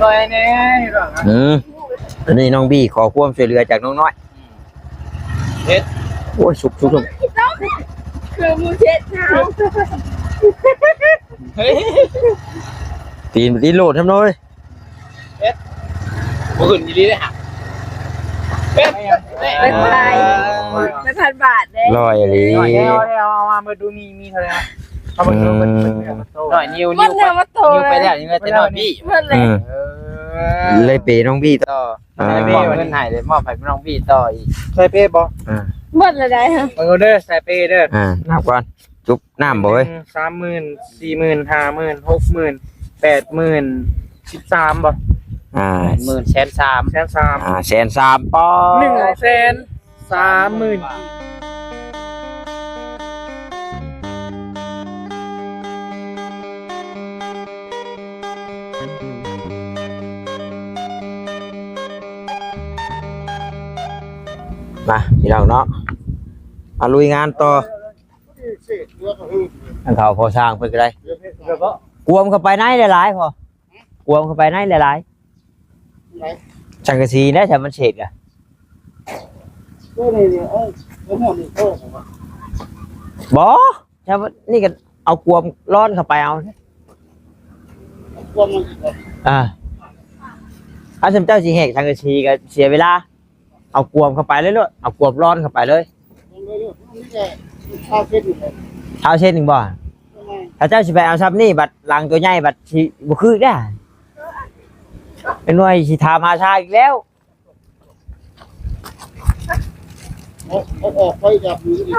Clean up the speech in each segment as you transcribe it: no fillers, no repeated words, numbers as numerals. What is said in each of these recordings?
ลอยแน่อันนี้น้องบี้ขอความช่วยเหลือจากน้องน้อยเฮ็ดโอ้ยสุกคือมูเช็ดเท้าเฮ้ยตีนโหลดทำน้อยเฮ็ดบ่ขึ้นดีเลยฮะเฮ็ดไม่เป็นไรไม่พันบาทเลยลอยอะไรหน่อยเอามาดูมีเท่าไหร่เอามาดูมันหน่อยนิ้วไปแล้วยังไงแต่หน่อยบี้เลยเปน้องบี้ต่อมอบเงินให้เลยมอบให้น้องบี้ต่ออีกใส่เป้บ่หมดเลยได้ฮะเอาเด้อใส่เป้เด้อนับก่อนจุ๊บน้ำบ่เว้ย30,000 40,000 50,000 60,000 80,000 13บ่10,000แสน3แสน3ปอ130,000มาพี่น้องเนาะมาลุยงานต่ออันเขาพอสร้างเพิ่นก็ได้กวมเข้าไปไหนหลายๆพอกวมเข้าไปไหนหลายๆจังกะสีได้แต่มันเฉดอ่ะบ่ใช่นี่ก็เอากวมร้อนเข้าไปเอาถ้าเจ้าสิแหกจังกะสีก็เสียเวลาเอากวมเข้าไปเลยลูกเอากวมร้อนเข้าไปเลยเอาเช่นหนึ่งบ่ถ้าเจ้าสิไปเอาซับนี่บัดหลังตัวใหญ่บัดสิบ่คือได้เป็นหน่วยสิทามาชาอีกแล้วออกไปจากนี้อีก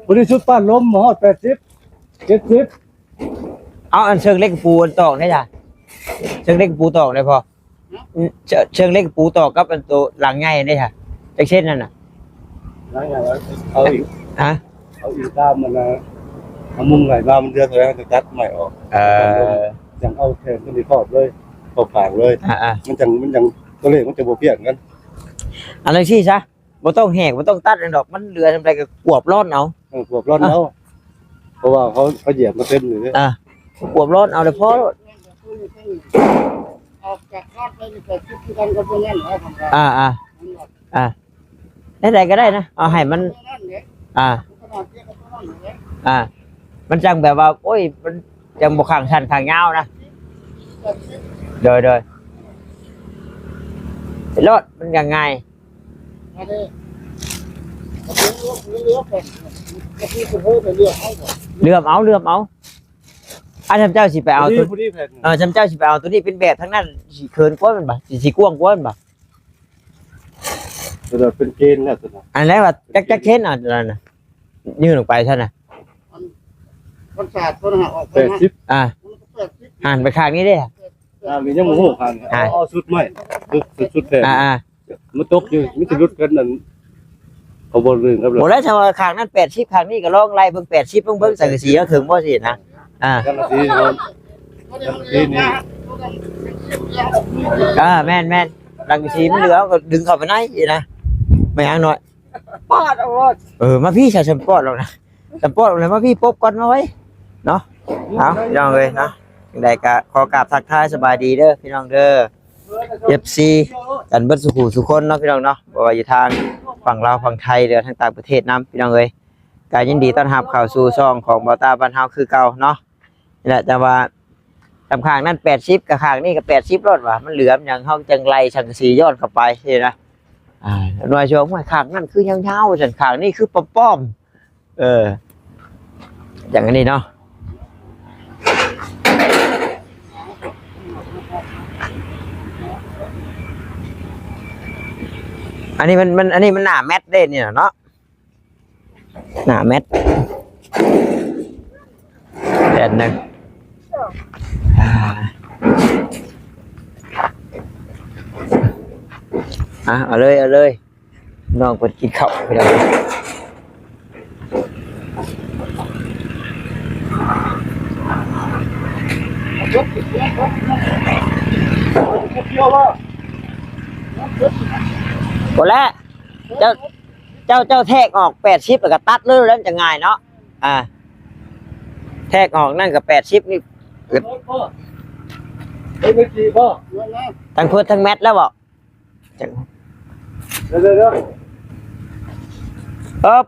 วันนี้ชุดปั้นล้มหมอ80 70เอาอันเชิงเล็กปูตอกได้จ้ะเชิงเล็กปูตอกได้พอเชิงเล็กปูตอกกับอันตัวหลังใหญ่ได้จ้ะจังเช่นนั่นน่ะหลังใหญ่เอาอีกเอาอีกตามมันนะเอามุมไหนมามันเดือดเลยจะตัดใหม่ออกยังเอาแทนกันดีทอดเลยเข้าปากเลยมันจังตัวเลขมันจะบ่เปลี่ยนกันอันนั้นสิซะบ่ต้องแหกบ่ต้องตัดดอกมันเหลือทำไรก็กวบร้อนเอากวบร้อนเอาเพราะว่าเขาเหยียบมาเต็มเลยกวบร้อนเอาเดี๋ยวพอออกจากรอดไปนี่ก็คิดกันกับพวกนั้นครับได้ก็ได้นะเอาให้มันมันจังแบบว่าโอ้ยมันจังบ่ข้างชันข้างยาวนะโดยรถมันยังไงเลื่อมเอาจำเจ้าสิไปเอาตัวจำเจ้าสิไปเอาตัวนี้เป็นแบบทั้งนั้นสิเคินกว่ามันบ่สิกว้างกว่ามันบ่ตัวเป็นเกณฑ์นะตัวอันแรกว่าจักเค้นอ่ะนั่นน่ะยื่นออกไปซั่นน่ะมันสาดคนหาออกไปหันไปข้างนี้เด้มียังบ่ฮู้ข้างเอาสุดใหม่สุดแท้มันตกอยู่มีสิรุดกันนั่นเอาบ่เรื่องครับบ่แล้วถ้าว่าข้างนั้น80ข้างนี้ก็ลองไล่เบิ่ง80เบิ่งสังกะสีแล้วถึงบ่สินะสังกะสีนี่แม่นสังกะสีมันเหลือก็ดึงเข้าไปไหนอีนะไม่ยังน้อยปอดเอารถมาพี่ใส่สปอร์ตหรอกนะสปอร์ตอะไรมาพี่ปุ๊บก่อนมาไว้เนาะเอาพี่น้องเลยนะยังไงก็ขอกราบทักทายสบายดีเด้อพี่น้องเด้อ FC กันเบิดสุขคนเนาะพี่น้องเนาะบ่ว่าอยู่ทางฝั่งลาวฝั่งไทยหรือทางต่างประเทศนำพี่น้องเอ้ยก็ยินดีต้อนรับเข้าสู่ช่องของเบาตาบ้านเฮาคือเก่าเนาะนี่แหละแต่ว่าตำข้างนั้น80กับข้างนี้ก็80รถว่ะมันเหลืออย่างเฮาจังไรสังกะสีย้อนเข้าไปนี่นะหน่วยช่วงว่าข้างนั้นคือยาวๆสันข้างนี้คือป้อมอย่างนี้เนาะอันนี้มันหน้าแมทเด่นเนี่ยเนาะหน้าแมทเด่นหนึ่งเอาเลยน้องเปิดกินข้าวไปแล้วหมดแล้วเจ้าแทกออก80แล้วก็ตัดเลยแล้วจะง่ายเนาะแทกออกนั่นกับ80นี่ เฮ้ยไม่กี่บ่ ทั้งเพิ่นทั้งแมทแล้วบ่จัง เดี๋ยว อ๊บ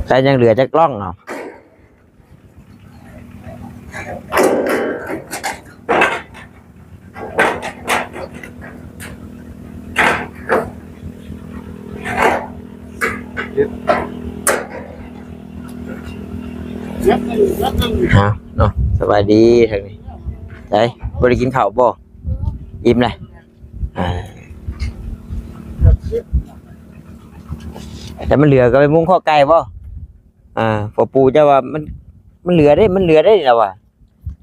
ใส่ยังเหลือจักกล้องเนาะฮะเนาะสบายดีทางนี้ไอ้บ่ได้กินข้าวบ่อิ่มเลยแต่มันเหลือก็ไปมุ้งข้อไก่บ่พอปูจะว่ามันเหลือได้แล้วว่ะ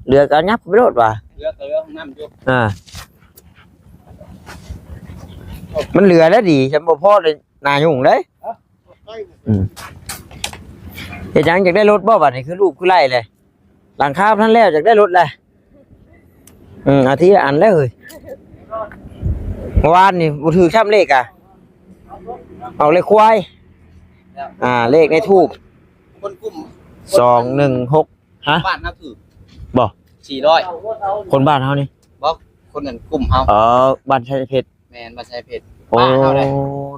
เหลือก็ยับไปโลดว่ะ เหลือห้องน้ำอยู่ มันเหลือแล้วดีฉันบ่พอเลยนายุ่งเลยเฮ็ดหยังอยากได้รถบ่บัดนี้คือรูปคือไล่เลยหลังคาท่านแล้วอยากได้รถเลยอาทิตย์ละอันแล้วเฮ้ยเมื่อวานนี่บ่ถือช้ำเลขอ่ะเอาเลขควายเลขในทูบ คนกลุ่ม 216ฮะ บ้านน่าถือ บ่ 400 คนบ้านเฮานี่ บอกคนนั้นกลุ่มเฮา บ้านชัยเพชร แม่นบ่ใช่เพชร โอ้ ป้าเฮาได้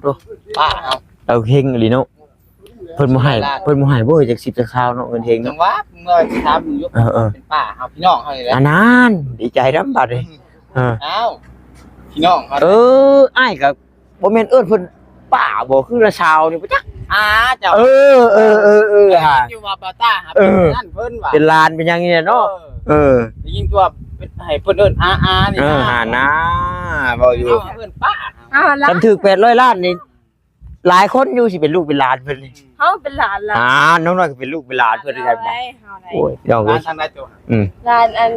ดู ป้าเฮา เราเฮงอีหลีเนาะเพิ่นบ่ให้บ่จัก10จักคราวเนาะเงินเฮง จั เนาะ งว่าเมื่อถามอยู่เป็นป้าเฮาพี่น้องเฮานี่แหละ อันนั้นดีใจนำบัดนี้อ้าวพี่น้องเฮา อ้ายก็บ่แม่นเอิ้นเพิ่นป้าบ่คือละชาวนี่บ่จัก เจ้าฮะ อยู่ว่าบ่ต้าหาเป็นนั่นเพิ่นว่า เป็นลานเป็นหยังนี่เนาะได้ยินตัวเป็นให้เพิ่นเอิ้นอานี่ หานะบ่อยู่ เอิ้นป้า คันถึก800ล้านนี่หลายคนอยู่สิเป็นลูกเป็นหลานเพิ่นนี่ เฮาเป็นหลานล่ะ น้องน้อยก็เป็นลูกเป็นหลานเพิ่นคือกันบ่ เฮาได้ โอ้ยพี่น้องเอ้ ร้าย นทางใดตัว หลานอัน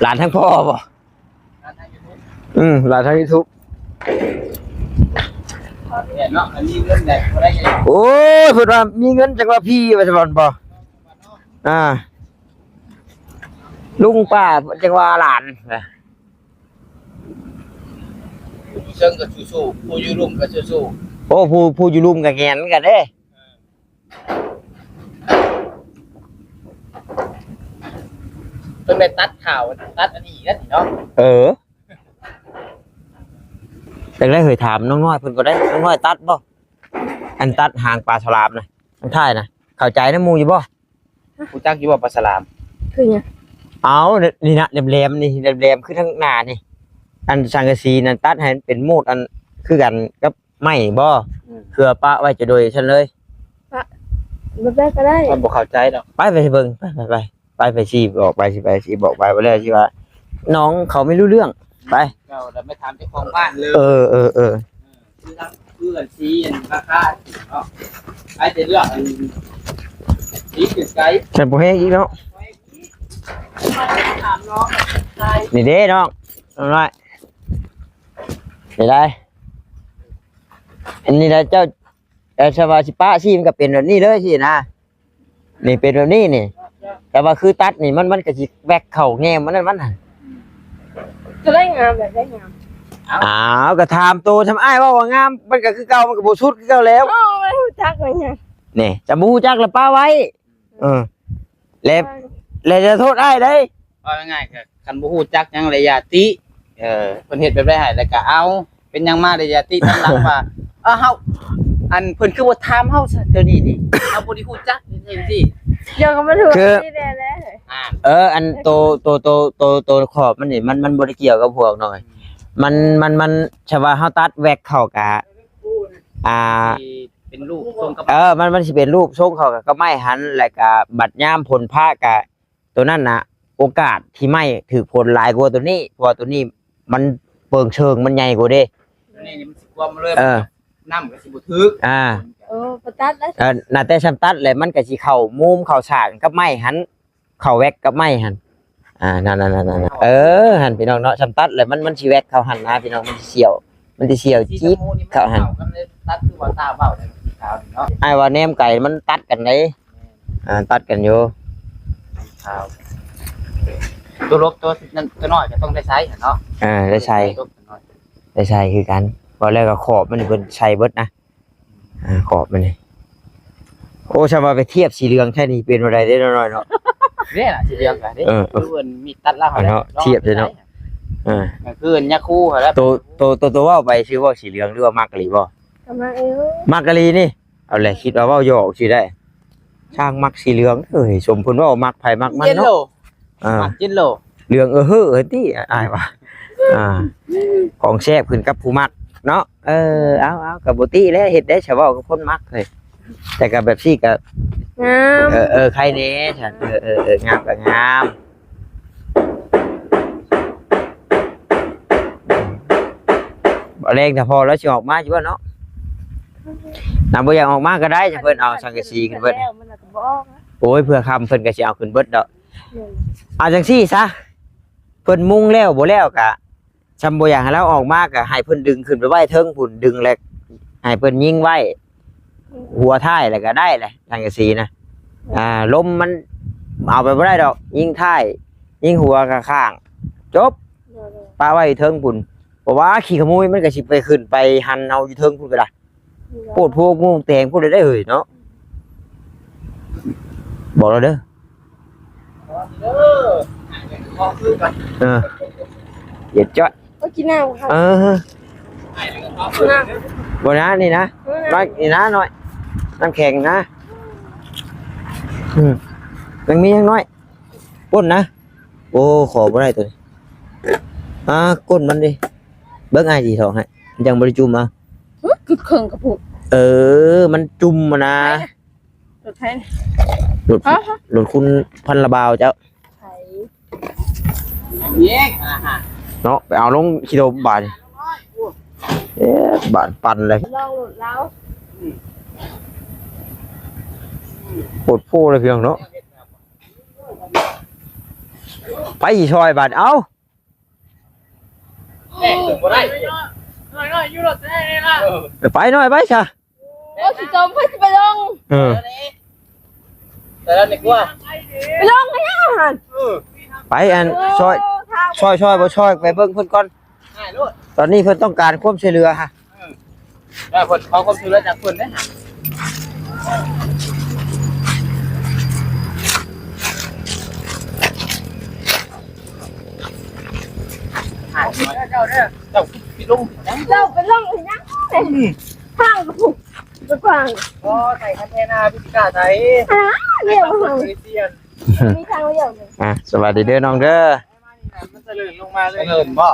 หลานทั้งพ่อบ่ ร้านทาง YouTube หลานทั้ง YouTube เนี่ยเนาะอันนี้เรื่องใดบ่ได้ยัง โอ้ยเพิ่นว่ามีเงินจังว่าพี่ว่าซั่นบ่ลุงป้าจังว่าหลาน เชิงก็สู้ๆผู้อยู่ร่วมก็สู้ โอ้ผู้อยู่รุมก็แงนกันเด้ ๆต้องได้ตัดข่าวตัดอันนี้กันเนาะ จังได้เคยถามน้องน้อยเพิ่นก็ได้น้องน้อยตัดบ่อันตัดหางปลาฉลามน่ะทั้งท้ายน่ะเข้าใจนำหมู่อยู่บ่ ผู้จักอยู่ว่าปลาสลาม คือหยัง เอานี่นะแหลมๆนี่แหลมๆคือทั้งหน้านี่อันสังกะสีนั่นตัดให้เป็นมูดอันคือกันกับไม้บ่เพื่อปะไว้จะโดยฉันเลย บ่ได้ก็ได้ มันบ่เข้าใจดอก ไปเบิ่งไปสิบอกไปสิบอกไปว่าแล้วสิว่าน้องเขาไม่รู้เรื่องไป เราไม่ถามเจ้าของบ้านเลย คือ ทั้งเพื่อนซีอันราคาเนาะไอ้จะเลือกอันสีคือไกด์ ฉันบ่ให้อีกเนาะ ถามน้องใช่ นี่เด้น้องน้อยได้อันนี้นะเจ้าสวาสิป้าสิมันก็เป็นแบบนี้เลยสินะนี่เป็นแบบนี้นี่แต่ว่าคือตัดนี่มันก็สิแวกเข้าแง้มมันนั่นมันน่ะ จะได้งามแบบได้งาม ก็ถามโตทำอ้ายว่างามมันก็คือเก่ามันก็บ่สุดคือเก่าแล้ว ไม่รู้จักเลยเนี่ย นี่จะบ่ฮู้จักละป้าไว้แล้วจะโทษอ้ายได้ ว่าง่ายๆคือคันบ่ฮู้จักหยังระยะติเพิ่นเฮ็ดแบบได้ให้แล้วก็เอาเป็นหยังมาระยะตินำหลังว่าเฮาอันเพิ่นคือบ่ถามเฮาซะเดี๋ยวนี้นี่เฮาบ่ได้ฮู้จักจังซี่ เดี๋ยวก็มาถูกนี่แน่แล้ว อันโตขอบมันนี่มันบ่ได้เกี่ยวกับพวกน้อยมันชะว่าเฮาตัดแวกเข้ากะเป็นรูปทรงกับ มันสิเป็นรูปทรงเข้ากับไม้หันแล้วก็บัดยามผลผ้ากะตัวนั้นน่ะโอกาสที่ไม้ถือผลหลายกว่าตัวนี้เพราะตัวนี้มันเปิงเชิงมันใหญ่กว่าเด้ นี่มันสิกว่ามาเลยน้ำก็สิบ่ถึก ประตัดแล้ว น่าแต่ชั้นตัดเลยมันก็สิเข้ามุมเข้าฉากกับไม้หันเข้าแวกกับไม้หันนั่นหันพี่น้องเนาะชั้นตัดเลยมันสิแวกเข้าหันนะพี่น้องมันสิเสียวจี๊ดเข้าหัน ตัดคือว่าตาเบ้าเนี่ยขาวเนาะ ไอ้ว่าแหนมไก่มันตัดกันได้ตัดกันอยู่ ขาวตัวลบตัวนั้นตัวน้อยก็ต้องได้ใช้เนาะ ได้ใช้คือกันพอแล้วก็ขอบมันเพิ่นใช้เบิดนะ ขอบมันนี่โอ้ชาวมาไปเทียบสีเหลืองแค่นี้เป็นอะไรได้น้อยๆเนาะ เด้ล่ะสิเรียงกันเด้ เออ คือเพิ่นมีตัดล่าง เนาะเทียบเลยเนาะ ก็คืออันยาคูหั่นแหล้ว ตัวว่าไปชื่อว่าสีเหลืองหรือว่ามักกะลีบ่ ทำไมเออ มักกะลีนี่เอาแหละคิดว่าเว้าหยอกสิได้ช่างมักสีเหลืองเอ้ยสมเพิ่นว่ามักไผมักมัน เย็นโล เนาะอ่า มักเย็นโล เหลืองเฮ้อติอ้ายว่าของแซ่บขึ้นกับผู้มักเนาะเอากับบ่ติแล้วเฮ็ดได้ชาวเว้ากับคนมักเลยแต่ก็แบบซี่ก็ งาม ใครแน่ฉันงามก็งามบ่แรงแต่พอแล้วสิออกมาอยู่ว่าเนาะนำบ่อยากออกมาก็ได้จะเพิ่นเอาสังกะสีขึ้นเบิด แล้วมันก็บอกนะ โอ้ยเพื่อคำเพิ่นก็สิเอาขึ้นเบิดดอกเอาจังซี่ซะเพิ่นมุงแล้วบ่แล้วก็ซำบ่อยากให้เราออกมาก็ให้เพิ่นดึงขึ้นไปไว้เทิงพุ่นดึงแล้วให้เพิ่นยิงไว้หัวท้ายแล้วก็ได้แหละสังกะสีนะลมมันเอาไปบ่ได้ดอกยิงท้ายยิงหัวกับข้างจบปาไว้เทิงพุ่นเพราะว่าขี้ขโมยมันก็สิไปขึ้นไปหันเอาอยู่เทิงพุ่นก็ได้โพดพวกมุงแตงพูดได้เฮ้ยเนาะบอกเราเด้อเย็ดจ้อย ก็กินน้ำครับ น้ำ บนะนี่นะน้อยนี่นะน้อยน้ำแข็งนะยังมียังน้อยก้นนะโอ้ขอบ่ได้ตัวก้นมันดิเบิ้งไอ้ดีทองให้ยังบริจุ่มคือเครื่องกระปุก มันจุ่มมานะ รถไถ หลุดคุณพันละบาวเจ้า ไถ เย้ง เนาะไปเอาลงกิโลบาทบาทปั่นเลย ลองหลุดแล้ว ปวดโพ่เลยเพียงเนาะไปอีชอยบาทเอา บ่ได้ ไปหน่อยไปชะ โอ้สิจมไปลง แต่แล้วนี่กว่า ไปลงไม่ยังอาหาร ไปอันชอยบ่ชอยไปเบิ่งเพิ่นก่อน ง่ายโลด ตอนนี้เพิ่นต้องการความช่วยเหลือฮะ ได้เพิ่นขอความช่วยเหลือจากเพิ่นได้ฮะเจ้าเด้อเจ้าพี่ลุงนะ เราไปลงไม่ยังข้างกระปุกกระกวาง อ๋อใส่คันเทนาพิจิกาไทย เรียกว่า คริสเตียน มีทางเรียกเลย สวัสดีเด้อน้องเด้อ มันจะเลื่อนลงมาเลยเลื่อนบ่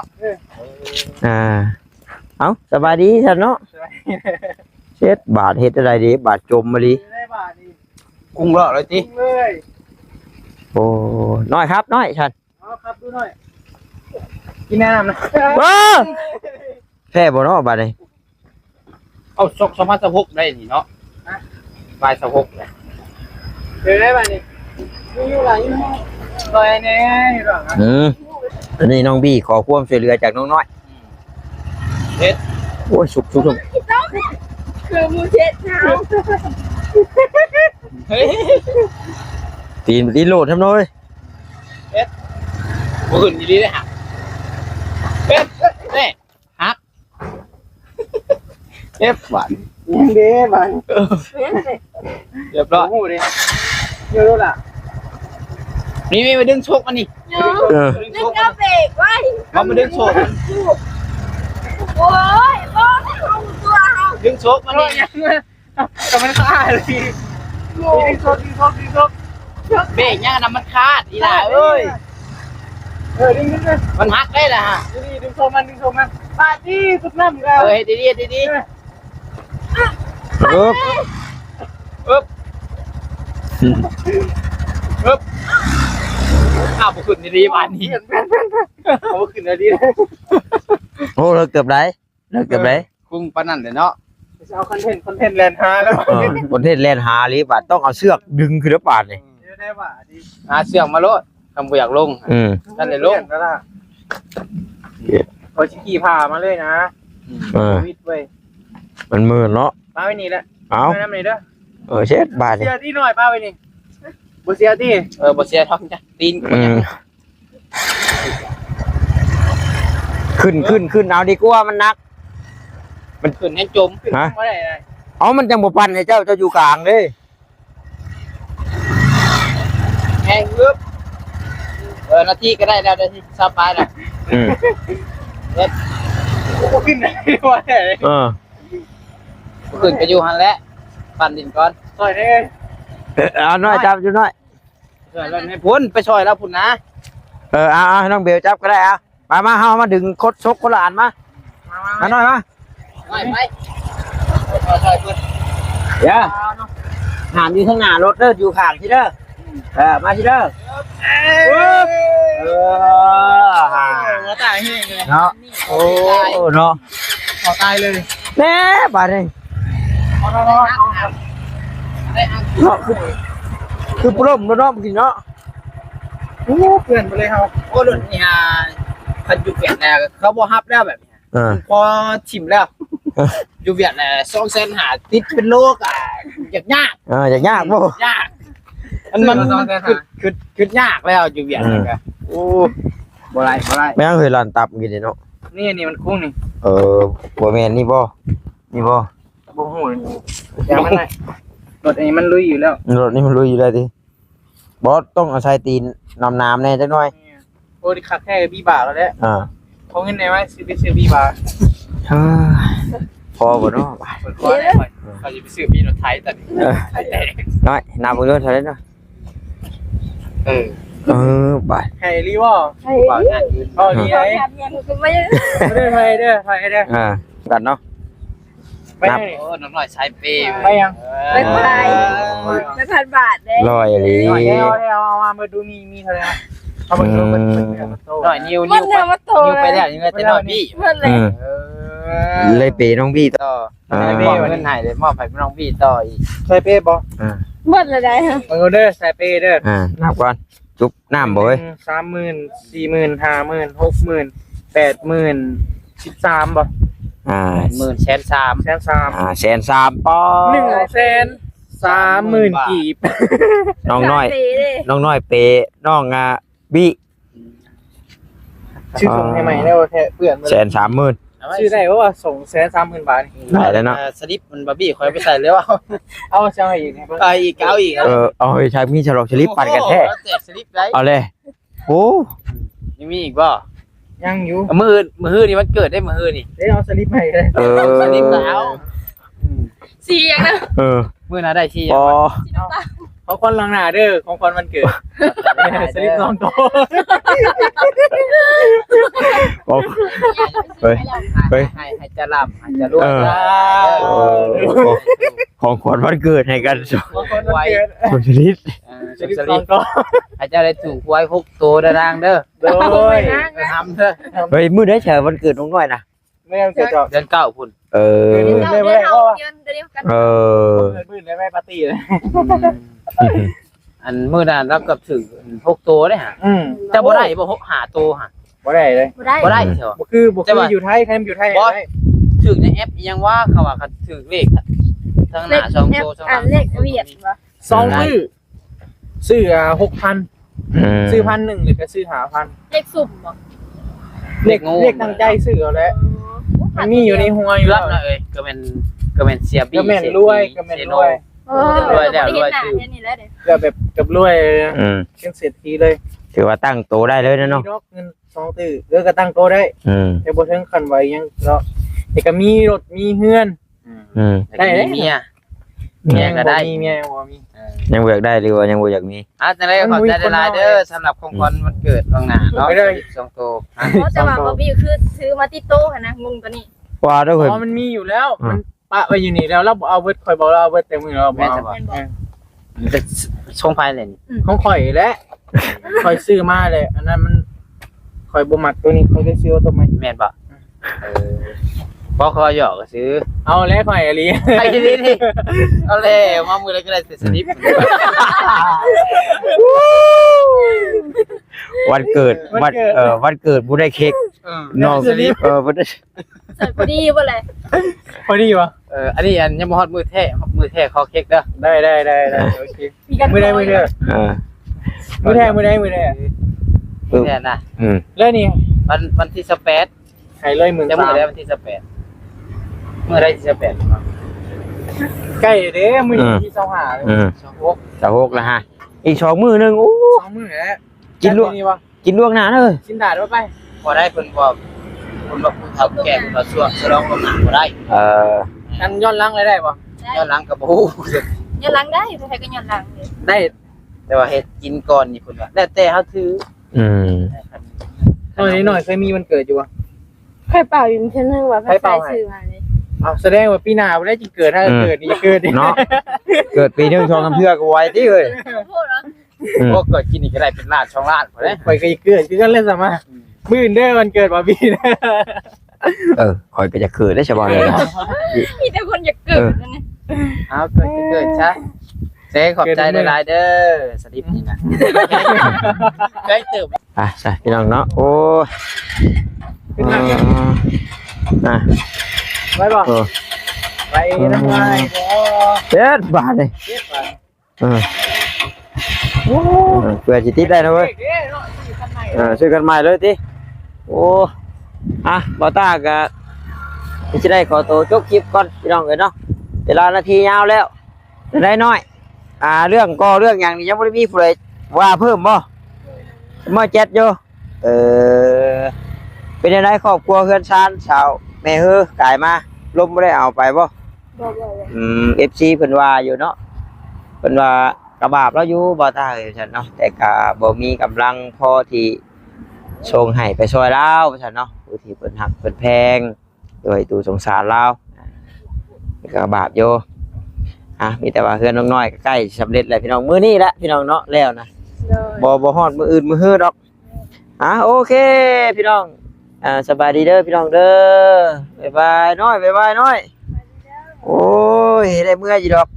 เอาสบายดีท่านเนาะเช็ดบาทเฮ็ดอะไรดีบาทจมมาดิ กุ้งเลาะเลยติ โอ้น้อยครับน้อยฉัน ครับดูหน่อยกินน้ำนะ แพ้บ่เนาะบาทนี้ เอาซอกสมาสะพกได้นี่เนาะบายสะพกเลยเดี๋ยวได้ป่ะนี่มีอยู่หลายอยู่ลอยแน่อยู่หรอ อันนี้น้องบี้ขอความช่วยเหลือจากน้องน้อย เฮ็ด โอ้ยสุก คือมูเช็ดเท้า เฮ้ย ตีนโหลดทำน้อย บ่ขึ้นดีๆได้หักเฮ็ดนี่หักเฮ็ดหวานยังดีหวานเรียบร้อยหูดิเยอะล่ะนี่มาดึงโชคมันนี่ เนาะนึกกระเบกไว้ มาดึงโชคมัน โอ้ยบ้าเอาตัวเอา ดึงโชคมันนี่ก็มันขาดเลยดึงโชคเบรกยังน้ำมันขาดอีหล่าเอ้ยดึงมันหักได้ล่ะฮะดึงโชคมันปาดี้สุดน้ำแล้วดี ปึ๊บ อ้าวบ่ขึ้นดีๆบานนี้บ่ขึ้นดี โอ้เลิกเกือบได้คุ้งปานนั้นเลยเนาะจะเอาคอนเทนต์แลนหาแล้ว คนเทศแลนหาลีบาทต้องเอาเสือกดึงขึ้นแล้วบาทนี่ ได้ว่าดีหาเสียงมาโลดคำบ่อยากลงท่านเลยลงแล้วล่ะเอาชิกี้พามาเลยนะวิดเว้ย มันมือเนาะ ป้าไว้นี่แหละ เอา ไว้น้ำนี่เด้อ เช็ดบาทนี่ เสียที่หน่อยป้าไว้นี่บ่เสียที่บ่เสียท้องจ้ะตีน ขึ้นเอาดีกว่ามันนัก มันขึ้นให้จมขึ้นบ่ได้เลย เอามันจังบ่ปั่นให้เจ้าอยู่กลางเด้ แห้งปึ๊บนาทีก็ได้แล้วนาทีสบายแล้ว อืม เน็ตกูขึ้นไหนวะ ขึ้นไปอยู่หันแล้วปั่นดินก่อนช่วยได้ เอาน้อยจับอยู่น้อย ช่วยแล้วให้พุ่นไปช่วยแล้วพุ่นนะ เอาน้องเบลจับก็ได้เอามาเฮามาดึงคดชกคนละอันมาหน่อยมา ไปช่วยพุ่น เดี๋ยวหามอยู่ข้างหน้ารถเด้ออยู่ข้างที่เด้อมาที่เด้อหัวตายเฮ้ยเลย เนาะโอ้เนาะ หัวตายเลย แน่บาดนี้เนาะคือปล้มเนาะกินเนาะ โอ้เพื่อนไปเลยครับโอ้หลุดเนี่ยคันอยู่เวียดแล้วเขาบ่ฮับแล้วแบบนี้พอชิมแล้วอยู่เวียดแล้ว200,000หาติดเป็นโรคยากอย่างยากบ่ ยากมันคือยากแล้วอยู่เวียดนี่ก็โอ้บ่ไร แม่งเคยลานตับกินเนาะ นี่มันคุ้งนี่ บ่แม่นนี่บ่ บ่ฮู้ยังมันได้รถอันนี้มันลุยอยู่แล้ว รถนี่มันลุยอยู่แล้วติบอสต้องเอาใส่ตีนน้ำแน่จักหน่อย โอ้ดิคักแค่บีบาแล้วแหละ เขาเงินไหนวะซื้อบีบา พอบ่เนาะ เปิดคอได้ค่อยเขาจะไปซื้อบีรถไทยแต่ไทยแตก น้อยน้ำบ่เยอะเท่านั้นเนาะบาด ไฮรีว่าบ่าวงานยืนอ๋อดีไอ้ไม่ได้ไทยเด้อ กันเนาะ ไปโอ้น้องหน่อยใช้เปย์ ไปยังไม่พันบาทเลย ลอยอะไร หน่อยเอามาดูมีเท่าไหร่เอามาดูมันหน่อยนิ้วไปแล้วยังไงแต่หน่อยพี่ เพื่อนเลย เลยเปน้องพี่ต่อ มอบเงินให้เลยมอบให้น้องพี่ต่ออีกใช้เปย์บ่ เพื่อนเลยได้ฮะ มึงเด้อใช้เปย์เด้อ นับก่อนจุ๊บน้ำบ่เว้ย 30,000 40,000 50,000 60,000 80,000 13บ่10,000 130,000 130,000ปอ 130,000กีบ น้องน้อยเปน้องบี้ ชื่อส่งให้ใหม่ได้ว่าแท้เปื่อน 130,000 ชื่อได้ว่าส่ง130,000 บาท ได้แล้วเนาะ สลิปมันบาร์บี้คอยไปใส่แล้วเอาเจ้าอีกไปอีกเก้าอีก เอาไปใช้มีฉลองฉลิปปั่นกันแท้ แจกสลิปได้ เอาเลยโอ้ ยังมีอีกบ่ยังอยู่มือนี่มันเกิดได้มือนี่ได้เอาสลิปให้เลยสลิปแล้ว สีอย่างนั้น มือน่ะได้ที่ ปอ เขาคนลังหน้าเด้อของคนมันเกิดสลิป2โตเฮ้ยให้จะลำให้จะรวย ของขวัญวันเกิดให้กันสอง คนไว้ คนชลิด สลิป2โตให้เจ้าได้ถูกไว้6โตด้านเด้อโดยทำเด้อ เฮ้ยมื้อได้เฉยวันเกิดน้องน้อยนะ ไม่ต้องเกิดเดือน9พุ่น เดี๋ยวกัน มื้อได้ไม่ปาร์ตี้เลยอันมื้อนั้นเรากับถึง6โตได้ฮะจะบ่ได้บ่5โตฮะบ่ได้เลยบ่ได้เถอะบ่คืออยู่ไทยใครอยู่ไทยบ่ถึงในแอปยังว่าเขาว่าถึงเลขทางหน้า2โต2 อ่านเลขเวียดวะ 2ซื้อ6,000ซื้อ 1,000หรือก็ซื้อ5,000 เลขสุ่มเหรอ เลขตั้งใจซื้อเอาแล้วมันมีอยู่ในหัวอยู่แล้วนะเอ้ยก็แม่นเสียบี้ก็แม่นรวยรวยแล้วรวยคือก็แบบกับรวยเศรษฐีเลย ถือว่าตั้งโตได้เลยนะเนาะ เงิน2ตื้อก็ตั้งโตได้แต่บ่ถึงขั้นไว้ยังเนาะแต่ก็มีรถมีเฮือนได้เมียก็ได้เมียบ่มี ยังเบิกได้หรือว่ายังบ่อยากมี จังได๋ขอบใจหลายเด้อสำหรับของขวัญวันเกิดล่วงหน้าเนาะ2โต แต่ว่าบอบบี้คือซื้อมาที่โต๊ะนะงงตัวนี้ ว่าด้วยเพิ่น มันมีอยู่แล้วมันปะไว้อยู่นี่แล้วเราเอาเบิดข่อยบอกเราเอาเบิดเต็มมือเราบ่จะส่งไฟเลยนี่ของข่อยและข่อยซื้อมาเลยอันนั้นมันข่อยบ่มักตัวนี้ข่อยได้ซื้อตัวใหม่แม่นบ่บ่ขอหยอกก็ซื้อเอาแล้วข่อยอีหลีไอ้นี่นี่เอาแล้วมามื้อใดก็ได้สลิป วันเกิดวันเกิดบ่ได้เค้กน้องบ่ได้ ใส่พอดีบ่เลย พอดีวะอันนี้ยังบ่ฮอดมือแท้คอเค้กเด้อได้โอเคมือได้มือแท้นะแล้วนี่วันที่18ให้เลยมื้อจะมื้อได้วันที่18มื้อได้ที่18 ใกล้เด้มื้อนี้ที่25เลย26 จะหกแล้วฮะอีก2 มื้อนึงโอ้ 2มื้อแล้ว กินล่วง นี่บ่ กินล่วงหน้าเลย กินดาดบ่ไปบ่ได้เพิ่นบอกเพิ่นว่าผู้เฒ่าแก่เพิ่นว่าช่วงฉลองลงหน้าบ่ได้ อันย้อนหลังเลยได้บ่ย้อนหลังก็บ่ฮู้ ย้อนหลังได้ใครก็ย้อนหลังเลย ได้ แต่ว่าเฮ็ดกินก่อนนี่เพิ่นว่าแล้วแต่เฮาถือ ตอนนี้หน่อยเคยมีวันเกิดอยู่บ่ ใครเป่าอยู่เช่นนึงว่าใครซื้อมาเลย อ้าวแสดงว่าปีหน้าบ่ได้จิเกิดถ้าเกิดนี่เกิดนี่ เนาะเกิดปีนึง2 คำเพื่อก็ไว้ติเอ้ย พูดแล้ว พวกเกิดกินนี่ก็ได้เป็นล้าน2ล้านพอเด้ข่อยก็สิเกิดคือกันเล่นซะมามื้ออื่นเด้อวันเกิดบ่ปีนะ ข่อยก็จะเกิดได้ฉบับเลย มีแต่คนอยากเกิดนั่นนี่ เอาเกิดก็เกิดซะเจ๊ขอบใจหลายๆเด้อสลิปนี่นะเคยเติบ ใช่พี่น้องเนาะโอ้ ขึ้นมา น่ะ ไว้บ่ไปทำไมบ่ เจ็ดบาทเลย เจ็บบ่ เพื่อจิติดได้นะเว้ยซื้อกันใหม่เลยติโอ้บอต้าก็จะได้ขอตัวจบคลิปก่อนพี่น้องเนาะเวลานาทียาวแล้วได้น้อยเรื่องอย่างนี้ยังไม่ได้มีผู้ใดว่าเพิ่มบ่มาเจ็ดอยู่เป็นยังไงครอบครัวเฮือนชานชาวแม่กายมาลมไม่ได้เอาไปบ่FC เพิ่นว่าอยู่เนาะเพิ่นว่ากระบาบเราอยู่บ่ตาฉันเนาะแต่ก็บ่มีกำลังพอที่ส่งให้ไปช่วยเราฉันเนาะผู้ที่เพิ่นฮักเพิ่นแพงโดยตูสงสารเรากระบาบอยู่มีแต่ว่าเฮือนน้อยๆใกล้สำเร็จแล้วพี่น้องมื้อนี้ละพี่น้องเนาะแล้วนะบ่ฮอดมื้ออื่นมื้อฮื้อดอกโอเคพี่น้องสบายดีเด้อพี่น้องเด้อบ๊ายบายน้อยโอ้ยได้เมื่ออยู่ดอก